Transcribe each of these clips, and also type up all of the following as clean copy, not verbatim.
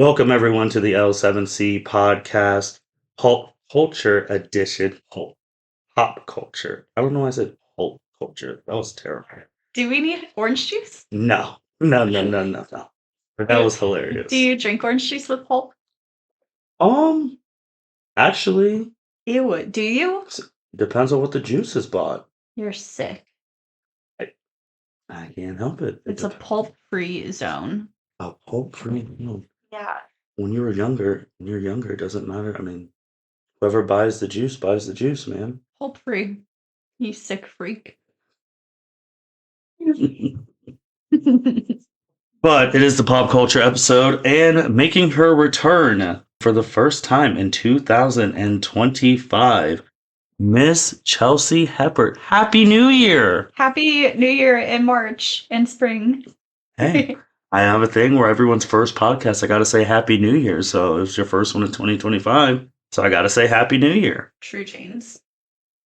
Welcome everyone to the L7C Podcast Pulp Culture Edition. Pop culture. I don't know why I said pulp culture. That was terrible. Do we need orange juice? No. That was hilarious. Do you drink orange juice with pulp? Actually, Ew, do you? depends on what the juice is bought. You're sick. I can't help it. It's a pulp-free zone. A pulp-free? No. Yeah. When you're younger, it doesn't matter. I mean, whoever buys the juice, man. Pulp-free. You sick freak. But it is the pop culture episode, and making her return for the first time in 2025, Miss Chelsea Heppert. Happy New Year! Happy New Year in March and spring. Hey, I have a thing where everyone's first podcast, I gotta say Happy New Year. So it's your first one in 2025. So I gotta say Happy New Year. True chains.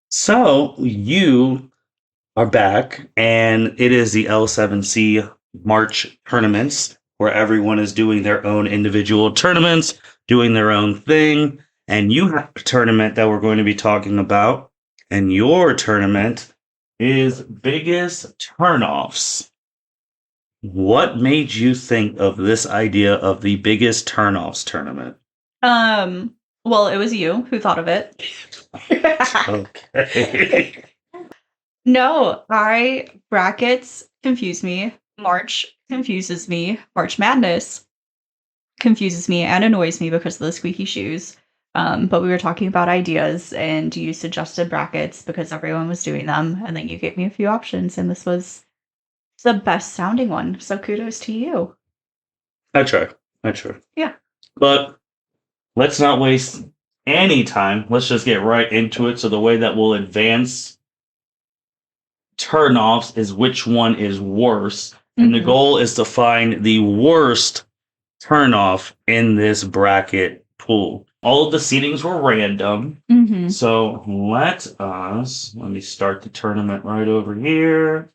So you are back, and it is the L7C March tournaments where everyone is doing their own individual tournaments, doing their own thing. And you have a tournament that we're going to be talking about. And your tournament is biggest turnoffs. What made you think of this idea of the biggest turnoffs tournament? Well, it was you who thought of it. Okay. No, brackets confuse me. March confuses me. March Madness confuses me and annoys me because of the squeaky shoes. But we were talking about ideas, and you suggested brackets because everyone was doing them, and then you gave me a few options, and this was the best sounding one. So kudos to you. I try. Yeah. But let's not waste any time. Let's just get right into it. So the way that we'll advance turnoffs is which one is worse. And the goal is to find the worst turnoff in this bracket pool. All of the seedings were random. Mm-hmm. So let me start the tournament right over here.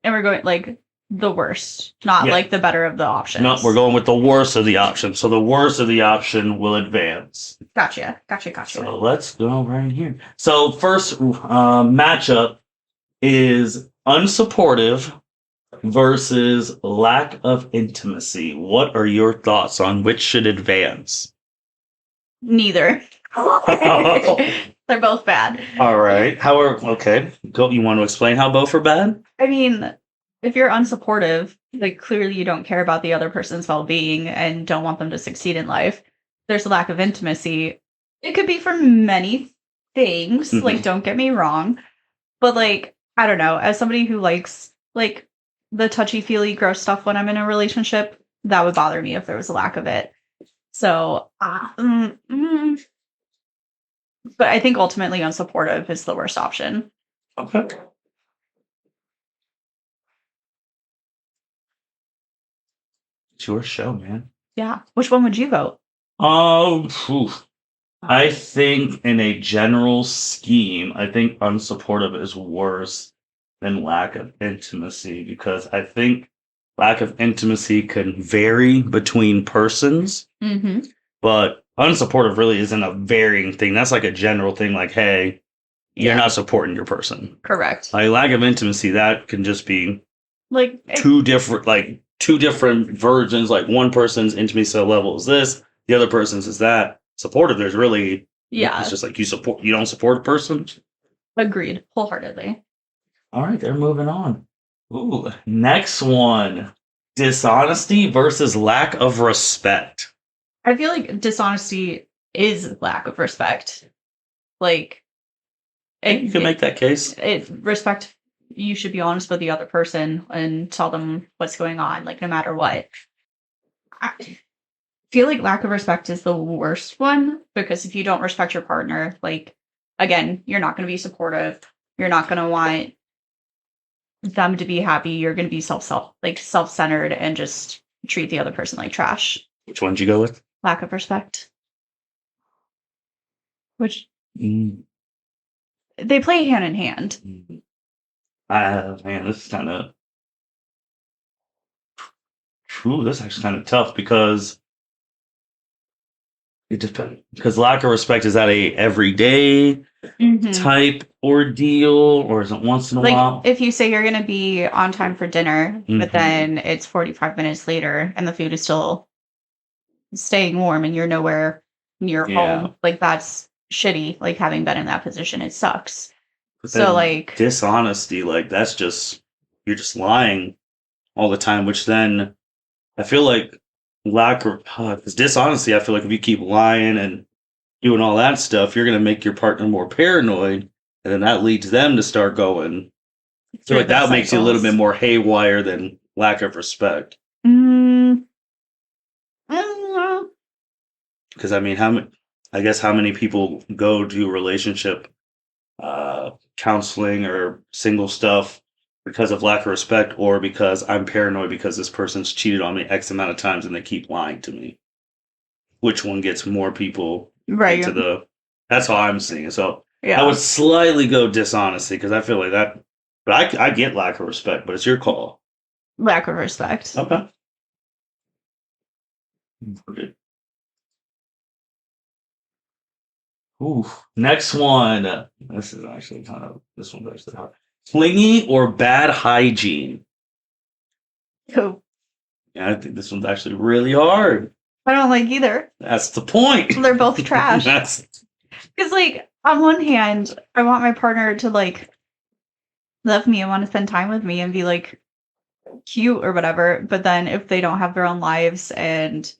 And we're going like the worst, not like the better of the options. No, we're going with the worst of the options. So the worst of the option will advance. Gotcha. So let's go right here. So first matchup is unsupportive versus lack of intimacy. What are your thoughts on which should advance? Neither. They're both bad. All right. Okay. You want to explain how both are bad? I mean, if you're unsupportive, like clearly you don't care about the other person's well-being and don't want them to succeed in life. There's a lack of intimacy. It could be for many things. Mm-hmm. Like, don't get me wrong. But like, I don't know, as somebody who likes like the touchy-feely gross stuff when I'm in a relationship, that would bother me if there was a lack of it. So, but I think ultimately unsupportive is the worst option. Okay. It's your show, man. Yeah. Which one would you vote? I think in a general scheme, I think unsupportive is worse than lack of intimacy, because I think lack of intimacy can vary between persons, but unsupportive really isn't a varying thing. That's like a general thing, like, hey, you're not supporting your person. Correct. Like lack of intimacy, that can just be like two different versions. Like one person's intimacy level is this, the other person's is that. Supportive, there's really it's just like you don't support a person. Agreed, wholeheartedly. All right, they're moving on. Ooh, next one. Dishonesty versus lack of respect. I feel like dishonesty is lack of respect. Like, you can make that case. Respect, you should be honest with the other person and tell them what's going on, like, no matter what. I feel like lack of respect is the worst one, because if you don't respect your partner, like, again, you're not going to be supportive. You're not going to want them to be happy. You're going to be self-centered and just treat the other person like trash. Which one did you go with? Lack of respect. Which they play hand in hand. Man, this is kind of this is actually kind of tough, because It depends, because lack of respect, is that a everyday type ordeal, or is it once in a Like, while? if you say you're going to be on time for dinner, but then it's 45 minutes later and the food is still staying warm and you're nowhere near home, like, that's shitty. Like, having been in that position, it sucks. But So, then like, dishonesty, like, that's just, you're just lying all the time, which then I feel like lack of, because dishonesty, I feel like if you keep lying and doing all that stuff, you're going to make your partner more paranoid, and then that leads them to start going. So, like, that makes you a little bit more haywire than lack of respect. I don't know. Because, I mean, how many people go to relationship counseling or single stuff because of lack of respect, or because I'm paranoid because this person's cheated on me X amount of times and they keep lying to me? Which one gets more people into the... That's how I'm seeing it. So I would slightly go dishonesty, because I feel like that... But I get lack of respect, but it's your call. Lack of respect. Okay. Ooh, next one. This one's actually hard. Clingy or bad hygiene? Cool. Yeah, I think this one's actually really hard. I don't like either. That's the point. They're both trash. Because, like, on one hand, I want my partner to, like, love me and want to spend time with me and be, like, cute or whatever. But then if they don't have their own lives and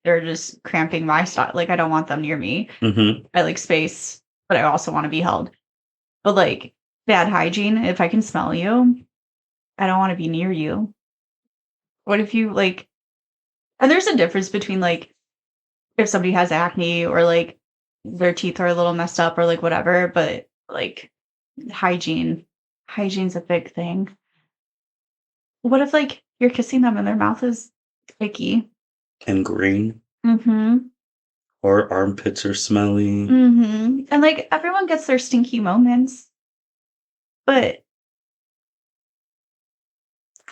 they're just cramping my stuff, like, I don't want them near me. I like space, but I also want to be held. But, like, bad hygiene, if I can smell you, I don't want to be near you. What if you, like... And there's a difference between, like, if somebody has acne or, like, their teeth are a little messed up or, like, whatever, but, like, hygiene's a big thing. What if, like, you're kissing them and their mouth is icky? And green. Or armpits are smelly. And, like, everyone gets their stinky moments. But...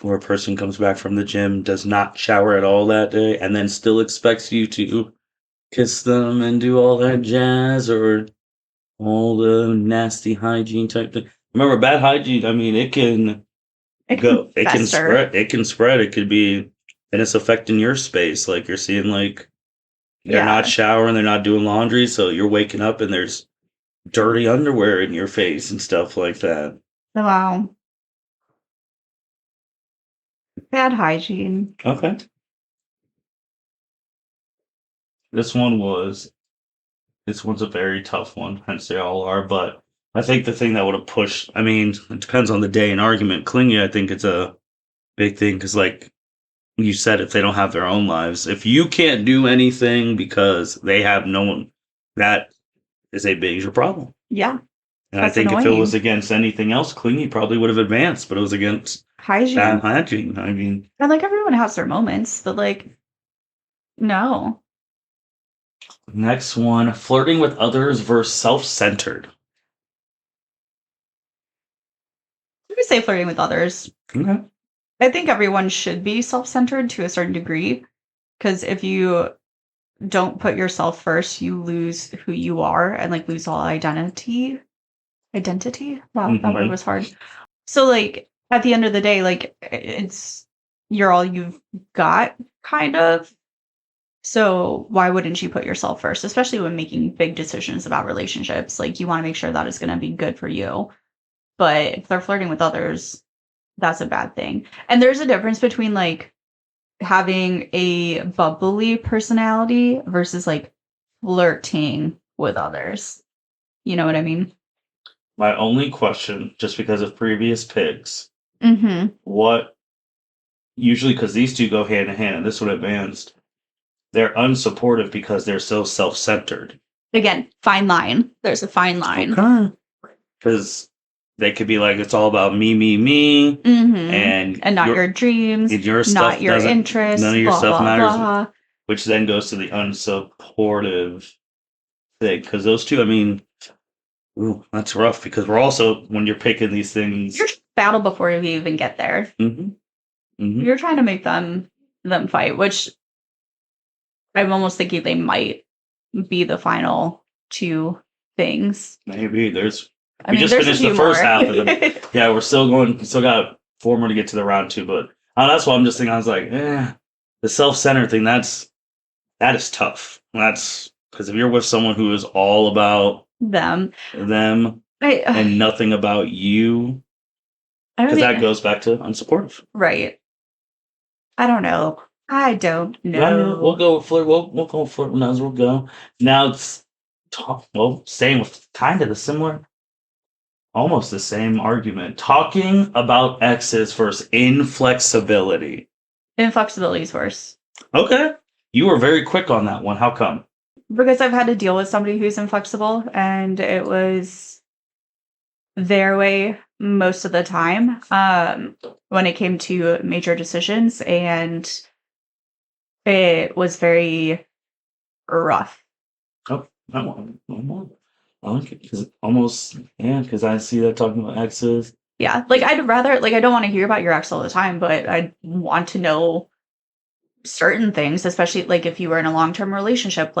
Or a person comes back from the gym, does not shower at all that day, and then still expects you to kiss them and do all that jazz, or all the nasty hygiene type thing. Remember, bad hygiene, I mean, it can spread. It could be, and it's affecting your space. Like, you're seeing, like, they're not showering, they're not doing laundry, so you're waking up and there's dirty underwear in your face and stuff like that. Wow. Bad hygiene. Okay. This one's a very tough one, hence they all are, but I think the thing that would have pushed, I mean, it depends on the day and argument. Clingy, I think it's a big thing, because, like you said, if they don't have their own lives, if you can't do anything because they have no one, that is a major problem. Yeah. And I think if it was against anything else, Clingy probably would have advanced, but it was against bad hygiene. I mean... And, like, everyone has their moments, but, like, no. Next one, flirting with others versus self-centered. I would say flirting with others. Okay. I think everyone should be self-centered to a certain degree, because if you don't put yourself first, you lose who you are and, like, lose all identity. Wow, that word was hard. So, like, at the end of the day, like, you're all you've got, kind of. So why wouldn't you put yourself first, especially when making big decisions about relationships? Like, you want to make sure that it's going to be good for you. But if they're flirting with others, that's a bad thing. And there's a difference between, like, having a bubbly personality versus, like, flirting with others. You know what I mean? My only question, just because of previous picks, what usually, because these two go hand in hand, and this one advanced, they're unsupportive because they're so self-centered. Again, fine line. There's a fine line. Okay. Because they could be like, it's all about me, and not your dreams, your stuff, not your interests, none of your stuff matters. Blah. Which then goes to the unsupportive thing. Because those two, I mean, ooh, that's rough, because we're also, when you're picking these things, you're battle before you even get there. You're trying to make them fight, which I'm almost thinking they might be the final two things. Maybe we just there's finished the first more. half of them. Yeah, we're still got 4 more to get to the round 2, but that's why I'm just thinking. I was like, the self-centered thing. That is tough. That's because if you're with someone who is all about them, and nothing about you, because that goes back to unsupportive. Right. I don't know. We'll go with flirt. We'll go with flirt. We'll go. Now it's staying with kind of the similar, almost the same argument. Talking about exes versus inflexibility. Inflexibility is worse. Okay. You were very quick on that one. How come? Because I've had to deal with somebody who's inflexible, and it was their way most of the time when it came to major decisions, and it was very rough. Oh, I like it because I see that talking about exes. Yeah, I'd rather, I don't want to hear about your ex all the time, but I want to know certain things, especially if you were in a long-term relationship.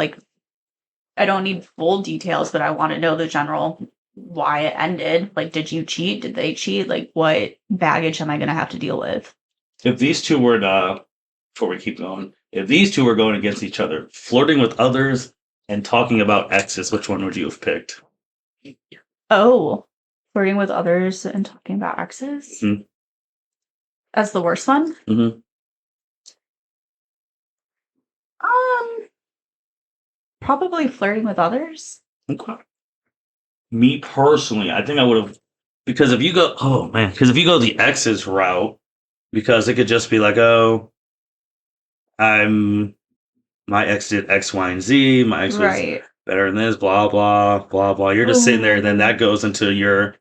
I don't need full details, but I want to know the general why it ended. Did you cheat? Did they cheat? What baggage am I going to have to deal with? If these two were before we keep going, if these two were going against each other, flirting with others and talking about exes, which one would you have picked? Oh, flirting with others and talking about exes? Mm-hmm. As the worst one? Mm-hmm. Probably flirting with others. Okay. Me personally, I think I would have, because if you go the exes route, because it could just be like, oh, my ex did X, Y, and Z. My ex was better than this, blah, blah, blah, blah. You're just sitting there, and then that goes into your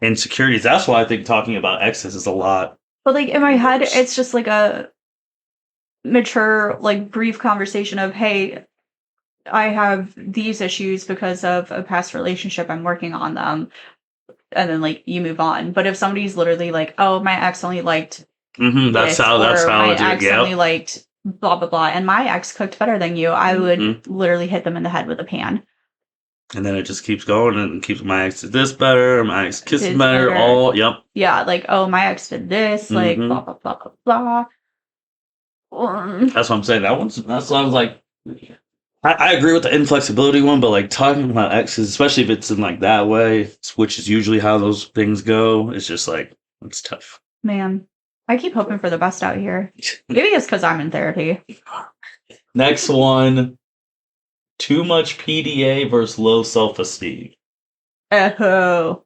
insecurities. That's why I think talking about exes is a lot. But in my head, it's just a mature, brief conversation of, hey, I have these issues because of a past relationship. I'm working on them. And then you move on. But if somebody's literally oh, my ex only liked that's how my ex only liked blah blah blah, and my ex cooked better than you, I would literally hit them in the head with a pan. And then it just keeps going and keeps, my ex did this better, my ex kissed better, all yeah, oh, my ex did this, blah blah blah blah blah. That's what I'm saying. That's what I was like. I agree with the inflexibility one, but talking about exes, especially if it's in that way, which is usually how those things go, it's just it's tough. Man, I keep hoping for the best out here. Maybe it's because I'm in therapy. Next one, too much PDA versus low self-esteem. Oh.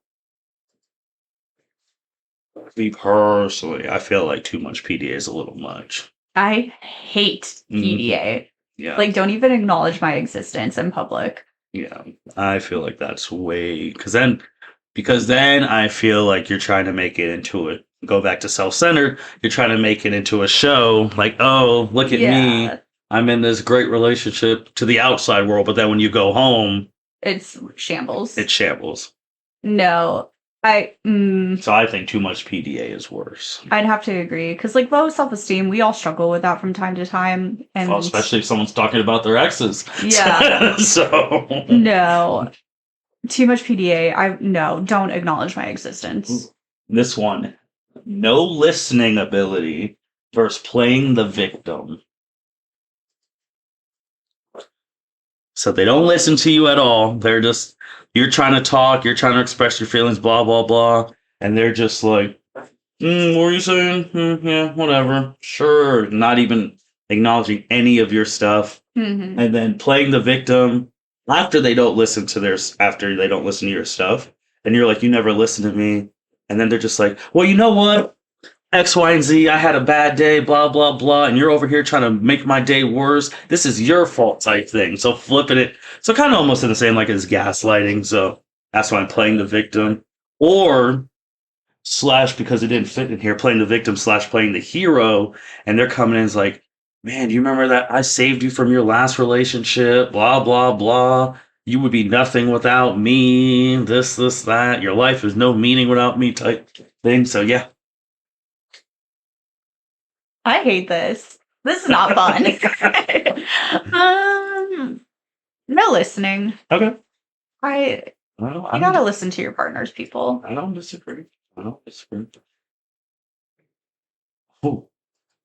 Me personally, I feel like too much PDA is a little much. I hate PDA. Yeah. Don't even acknowledge my existence in public. Yeah. I feel like that's way, because then I feel like you're trying to make it into it. Go back to self-centered. You're trying to make it into a show. Oh, look at me. I'm in this great relationship to the outside world. But then when you go home, it's shambles. No. So I think too much PDA is worse. I'd have to agree, because low self-esteem, we all struggle with that from time to time, and especially if someone's talking about their exes. Yeah. So no, too much PDA. Don't acknowledge my existence. This one, no listening ability versus playing the victim. So they don't listen to you at all. They're just, you're trying to talk, you're trying to express your feelings, blah, blah, blah. And they're just what were you saying? Yeah, whatever. Sure. Not even acknowledging any of your stuff. Mm-hmm. And then playing the victim after they don't listen to your stuff. And you're you never listen to me. And then they're just well, you know what? X, Y, and Z, I had a bad day, blah, blah, blah, and you're over here trying to make my day worse. This is your fault type thing. So flipping it. So kind of almost in the same as gaslighting. So that's why I'm playing the victim. Or / because it didn't fit in here, playing the victim / playing the hero. And they're coming in man, do you remember that? I saved you from your last relationship, blah, blah, blah. You would be nothing without me, this, that. Your life has no meaning without me type thing. So yeah. I hate this. This is not fun. No listening. Okay. You gotta listen to your partners, people. I don't disagree. Ooh.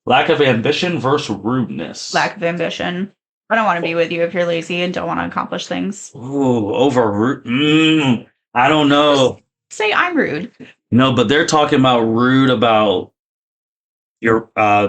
Lack of ambition versus rudeness. Lack of ambition. I don't want to be with you if you're lazy and don't want to accomplish things. Ooh, over rude. I don't know. Just say I'm rude. No, but they're talking about rude about your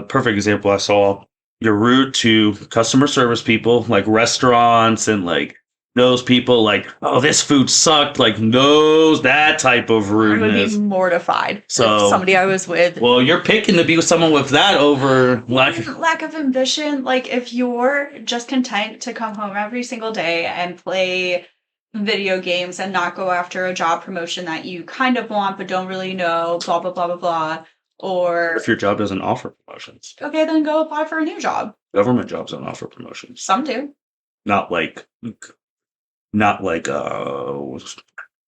perfect example I saw. You're rude to customer service people, like restaurants and like those people, like, oh, this food sucked, like that type of rudeness. I would be mortified. So if somebody I was with. Well, you're picking to be with someone with that over lack of ambition. Like if you're just content to come home every single day and play video games and not go after a job promotion that you kind of want but don't really know, blah blah blah blah blah. Or if your job doesn't offer promotions, okay, then go apply for a new job. Government jobs don't offer promotions. Some do. Not like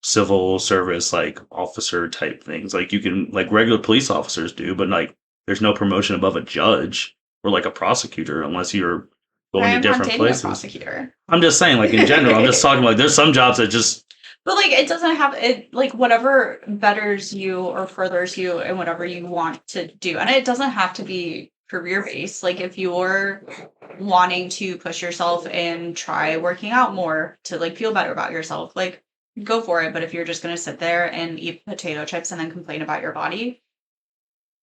civil service, like officer type things. Like you can, like regular police officers do, but like there's no promotion above a judge or like a prosecutor unless you're going to different places. Prosecutor. I'm just saying, like in general, I'm just talking like there's some jobs that just. But like it doesn't have it, like whatever betters you or furthers you in whatever you want to do, and it doesn't have to be career based. Like if you're wanting to push yourself and try working out more to like feel better about yourself, like go for it. But if you're just going to sit there and eat potato chips and then complain about your body,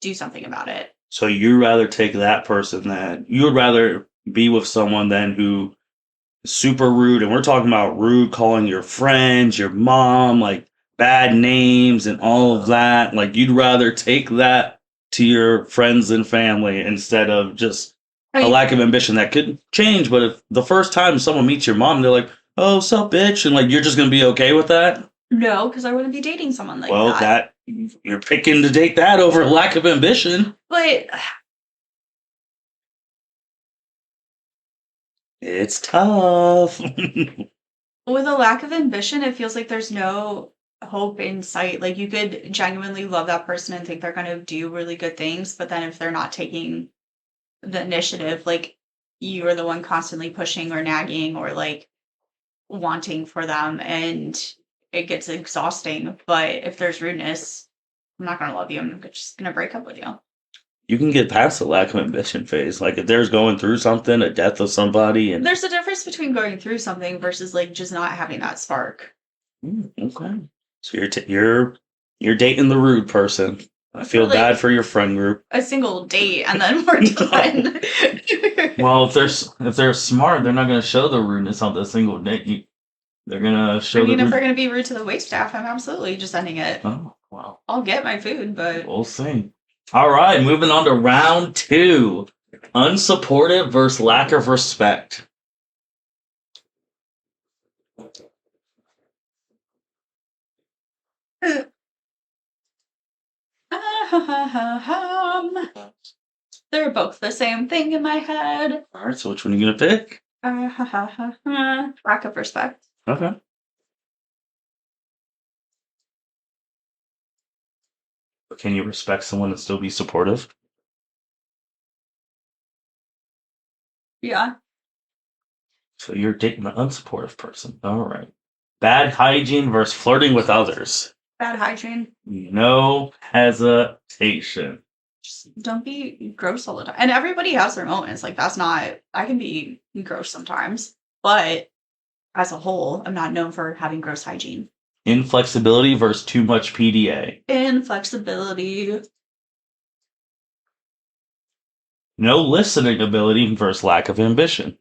do something about it. So you'd rather take that person that you would rather be with someone then who is super rude, and we're talking about rude, calling your friends, your mom, like bad names and all of that. Like you'd rather take that to your friends and family instead of just a lack of ambition that could change. But if the first time someone meets your mom, they're like, oh, sup, bitch, and like you're just gonna be okay with that? No, because I wouldn't be dating someone like that. Well, that you're picking to date that over lack of ambition. But it's tough. With a lack of ambition, it feels like there's no hope in sight. Like you could genuinely love that person and think they're going to do really good things, but then if they're not taking the initiative, like you are the one constantly pushing or nagging or like wanting for them, and it gets exhausting. But if there's rudeness, I'm not going to love you. I'm just going to break up with you. You can get past the lack of ambition phase. Like if there's going through something, a death of somebody, and there's a difference between going through something versus like just not having that spark. Okay, so you're dating the rude person. I feel like bad for your friend group. A single date and then we're done. Well, if they're smart, they're not going to show the rudeness on the single date. They're going to show. If we're going to be rude to the waitstaff, I'm absolutely just ending it. Oh wow! I'll get my food, but we'll see. All right, moving on to round 2. Unsupportive versus lack of respect. They're both the same thing in my head. All right, so which one are you going to pick? Lack of respect. Okay. Can you respect someone and still be supportive? Yeah. So you're dating an unsupportive person. All right. Bad hygiene versus flirting with others. Bad hygiene. No hesitation. Just don't be gross all the time. And everybody has their moments. Like I can be gross sometimes, but as a whole, I'm not known for having gross hygiene. Inflexibility versus too much PDA. Inflexibility. No listening ability versus lack of ambition.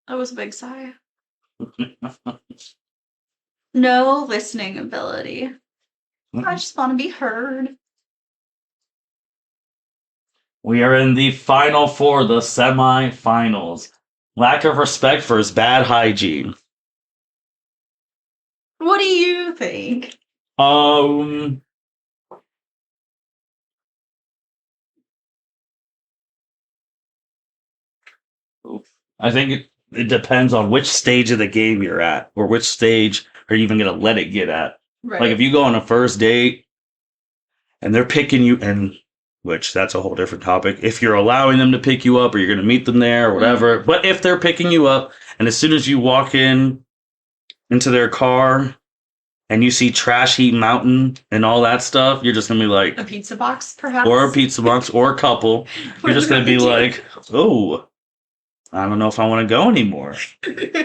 That was a big sigh. No listening ability. I just want to be heard. We are in the final 4, the semi-finals. Lack of respect versus bad hygiene. What do you think? I think it depends on which stage of the game you're at, or which stage are you even going to let it get at. Right. Like if you go on a first date and they're picking you, and which that's a whole different topic. If you're allowing them to pick you up, or you're going to meet them there, or whatever. But if they're picking you up, and as soon as you walk into their car, and you see Trash Heat Mountain and all that stuff, you're just gonna be like a pizza box, perhaps, or a pizza box, or a couple. You're just gonna be like, oh, I don't know if I want to go anymore.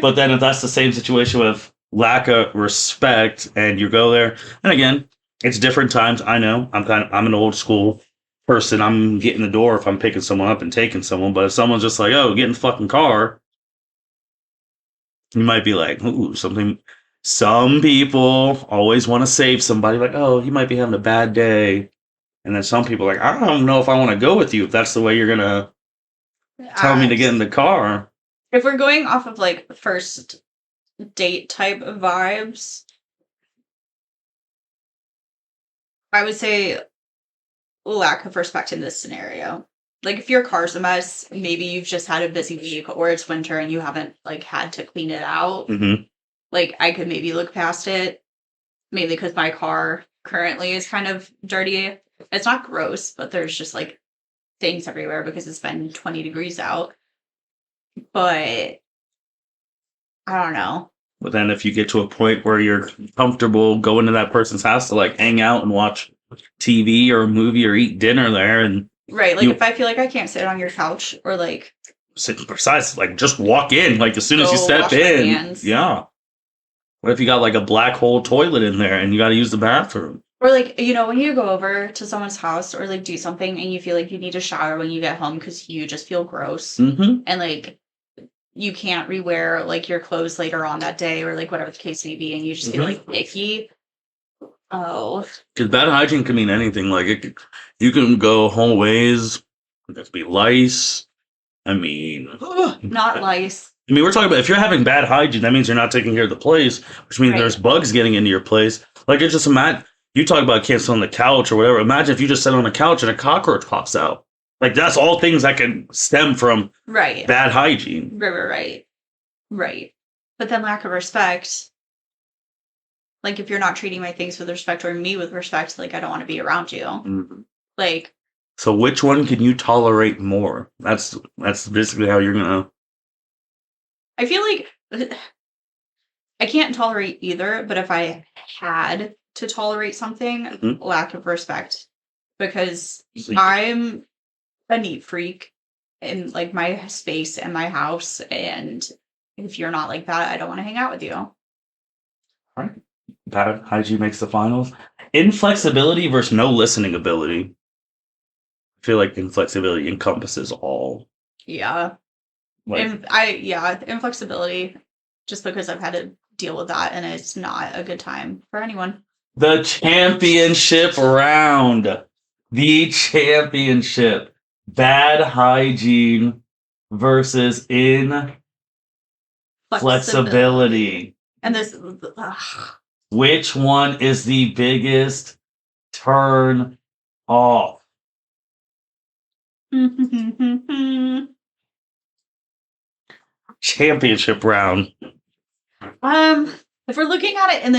But then if that's the same situation with lack of respect, and you go there, and again, it's different times. I know I'm an old school person. I'm getting the door if I'm picking someone up and taking someone. But if someone's just like, oh, get in the fucking car, you might be like, ooh, something. Some people always want to save somebody, like, oh, he might be having a bad day. And then some people are like, I don't know if I want to go with you if that's the way you're going to tell me to get in the car. If we're going off of like first date type of vibes, I would say lack of respect in this scenario. Like if your car's a mess, maybe you've just had a busy week, or it's winter and you haven't like had to clean it out. Mm-hmm. Like I could maybe look past it, mainly because my car currently is kind of dirty. It's not gross, but there's just like things everywhere because it's been 20 degrees out. But I don't know. But then if you get to a point where you're comfortable going to that person's house to like hang out and watch TV or a movie or eat dinner there, and right, like if I feel like I can't sit on your couch or like besides, like just walk in, like as soon as you step in. Yeah. What if you got like a black hole toilet in there and you got to use the bathroom? Or like, you know, when you go over to someone's house or like do something and you feel like you need to shower when you get home because you just feel gross, and like you can't rewear like your clothes later on that day or like whatever the case may be, and you just feel like icky. Oh, because bad hygiene can mean anything. Like you can go whole ways. It could be lice. I mean, not lice. I mean, we're talking about if you're having bad hygiene, that means you're not taking care of the place, which means there's bugs getting into your place. Like, it's just imagine, you talk about can't sit on the couch or whatever. Imagine if you just sit on the couch and a cockroach pops out. Like, that's all things that can stem from bad hygiene. Right. But then lack of respect. Like, if you're not treating my things with respect or me with respect, like, I don't want to be around you. Mm-hmm. Like. So which one can you tolerate more? That's basically how you're going to. I feel like I can't tolerate either, but if I had to tolerate something, lack of respect, because I'm a neat freak in like my space and my house, and if you're not like that, I don't want to hang out with you. All right. Bad hygiene makes the finals. Inflexibility versus no listening ability. I feel like inflexibility encompasses all. Yeah. Like, inflexibility, just because I've had to deal with that, and it's not a good time for anyone. The championship round. The championship. Bad hygiene versus inflexibility. And this... Which one is the biggest turn off? Championship round. If we're looking at it in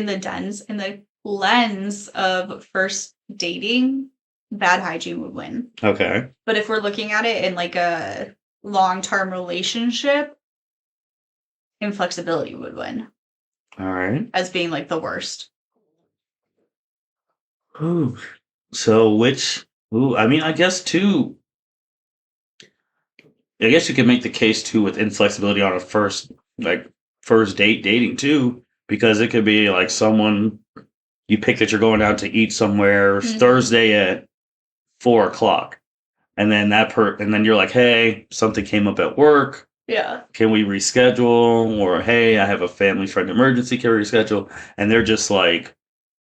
the lens of first dating, bad hygiene would win. Okay. But if we're looking at it in like a long-term relationship, inflexibility would win. All right. As being like the worst. Ooh. So which? Ooh, I mean, I guess too. I guess you could make the case too with inflexibility on a first date dating too, because it could be like someone you pick that you're going out to eat somewhere Thursday at 4:00, and then and then you're like, hey, something came up at work. Yeah. Can we reschedule? Or hey, I have a family friend emergency. Can we reschedule? And they're just like,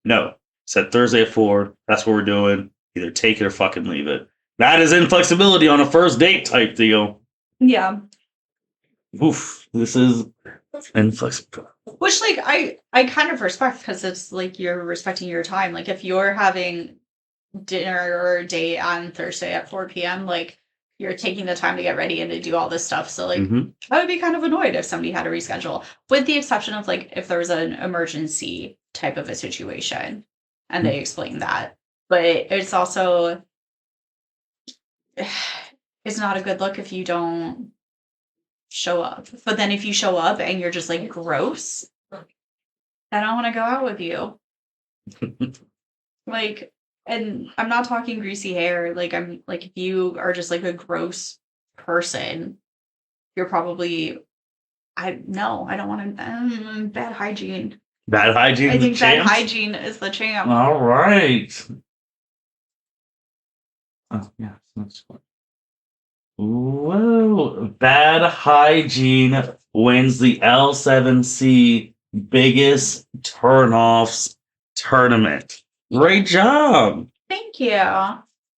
no, said Thursday at 4:00. That's what we're doing. Either take it or fucking leave it. That is inflexibility on a first date type deal. Yeah. Oof. This is inflexible. Which, like, I kind of respect, because it's like you're respecting your time. Like, if you're having dinner or a date on Thursday at 4 p.m., like, you're taking the time to get ready and to do all this stuff. So, like, I would be kind of annoyed if somebody had to reschedule, with the exception of, like, if there was an emergency type of a situation and they explained that. but it's also it's not a good look if you don't show up. But then if you show up and you're just like gross, I don't want to go out with you. Like, and I'm not talking greasy hair. Like, I'm like, if you are just like a gross person, you're probably, I don't want to, bad hygiene. Bad hygiene. I think bad champs? hygiene is the champ. All right. Oh, yes, that's fun. Whoa. Bad hygiene wins the L7C biggest turnoffs tournament. Great job. Thank you.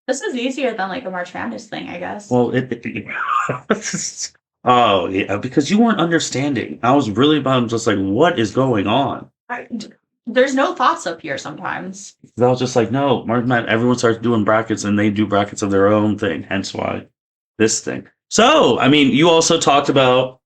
This is easier than like a March Madness thing, I guess. Well, oh, yeah, because you weren't understanding. I was really about just like, what is going on? There's no thoughts up here sometimes. I was just like, no, March Madness, everyone starts doing brackets and they do brackets of their own thing. Hence why this thing. So, I mean, you also talked about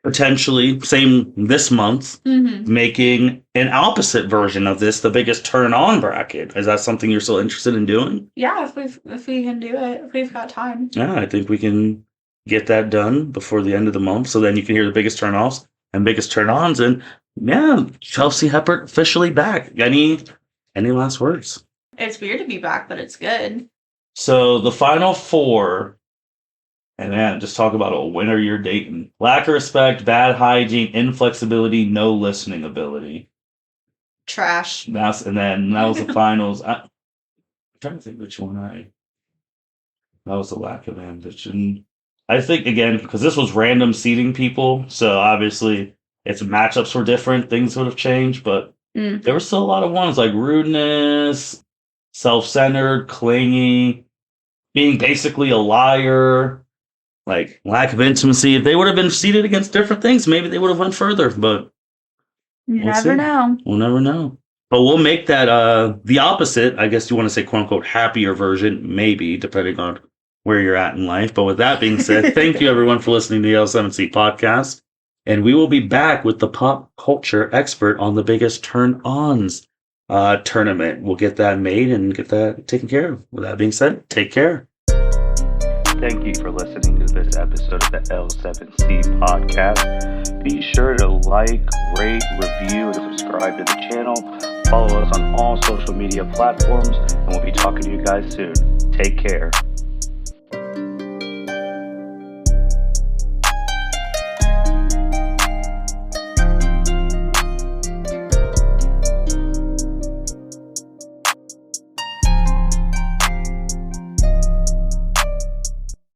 potentially, same this month, making an opposite version of this, the biggest turn on bracket. Is that something you're still interested in doing? Yeah, if we can do it, if we've got time. Yeah, I think we can get that done before the end of the month. So then you can hear the biggest turn offs and biggest turn ons. And yeah, Chelsea Heppert officially back. Any last words? It's weird to be back, but it's good. So the final four. And man, just talk about a winner you're dating. Lack of respect, bad hygiene, inflexibility, no listening ability. Trash. And then that was the finals. I'm trying to think which one that was the lack of ambition. I think, again, because this was random seeding people, so obviously its matchups were different, things would have changed, but there were still a lot of ones like rudeness, self-centered, clingy, being basically a liar. Like lack of intimacy. If they would have been seated against different things, maybe they would have went further. But you never know. We'll never know. But we'll make that the opposite. I guess you want to say "quote unquote" happier version, maybe depending on where you're at in life. But with that being said, thank you everyone for listening to the L7C podcast, and we will be back with the pop culture expert on the biggest turn-ons tournament. We'll get that made and get that taken care of. With that being said, take care. Thank you for listening to this episode of the L7C Podcast. Be sure to like, rate, review, and subscribe to the channel. Follow us on all social media platforms, and we'll be talking to you guys soon. Take care.